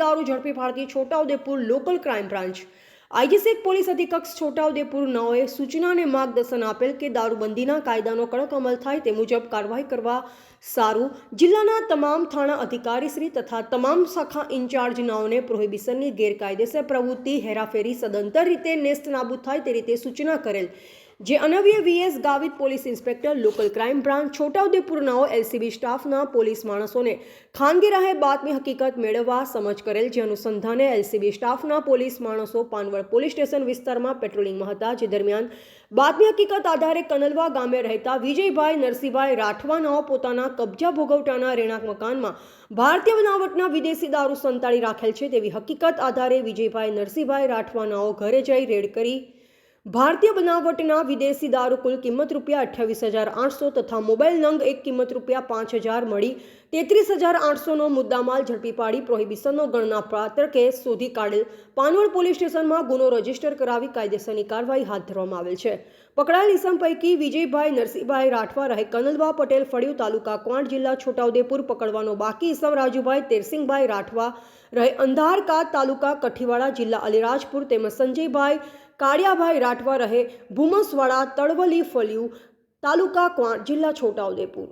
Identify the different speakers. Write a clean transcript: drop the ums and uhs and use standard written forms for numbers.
Speaker 1: દારૂ ઝડપી પાડતી Chhota Udepur local crime branch IG police અધિક્ષક છોટાઉદેપુર નાઓએ સૂચના અને માર્ગદર્શન આપેલ કે દારૂબંધીના કાયદાનો કડક અમલ થાય તે મુજબ કાર્યવાહી કરવા સારું જિલ્લાના તમામ થાણા અધિકારીશ્રી તથા તમામ શાખા ઇન્ચાર્જ નાઓને પ્રોહિબિશનની ગેરકાયદેસર પ્રવૃત્તિ હેરાફેરી સદંતર રીતે નેસ્ત નાબૂદ થાય તે રીતે સૂચના કરેલ, જે અનવ્ય VS Gavit police inspector local crime branch Chhota Udepur નાઓ એલસીબી સ્ટાફના પોલીસ માણસોને ખાનગી રાહે બાતમી હકીકત મેળવવા સમજ કરેલ, જે અનુસંધાને એલસીબી સ્ટાફના પોલીસ માણસો પાનવડ પોલીસ સ્ટેશન વિસ્તારમાં પેટ્રોલિંગમાં હતા, જે દરમિયાન બાતમી હકીકત આધારે કનલવા ગામે રહેતા વિજયભાઈ નરસિંહભાઈ રાઠવા નાઓ પોતાના કબજા ભોગવટાના રહેણાંક મકાનમાં ભારતીય બનાવટના વિદેશી દારૂ સંતાડી રાખેલ છે તેવી હકીકત આધારે વિજયભાઈ નરસિંહભાઈ રાઠવા નાઓ ઘરે જઈ રેડ કરી ભારતીય બનાવટના વિદેશી દારૂ કુલ કિંમત ₹28,800 તથા મોબાઈલ નંગ એક કિંમત ₹5,000 મળી 33,800નો મુદ્દામાલ ઝડપી પાડી પ્રોહિબિશનનો ગણનાપાત્ર કેસ શોધી કાઢેલ પાનવડ પોલીસ સ્ટેશનમાં ગુનો રજીસ્ટર કરાવી કાયદેસરની કાર્યવાહી હાથ ધરવામાં આવેલ છે। પકડાયેલ ઇસમ પૈકી વિજયભાઈ નરસિંહભાઈ રાઠવા રહે કનલવા પટેલ ફળિયું તાલુકા ક્વાંટ જિલ્લા છોટાઉદેપુર પકડવાનો બાકી ઇસમ રાજુભાઈ તેરસિંહભાઈ રાઠવા રહે અંધારકાદ તાલુકા કઠીવાડા જિલ્લા અલીરાજપુર તેમજ સંજયભાઈ કાળિયાભાઈ રાઠવા રહે ભૂમસવાડા તળવલી ફળિયું તાલુકા ક્વાંટ જિલ્લા છોટાઉદેપુર।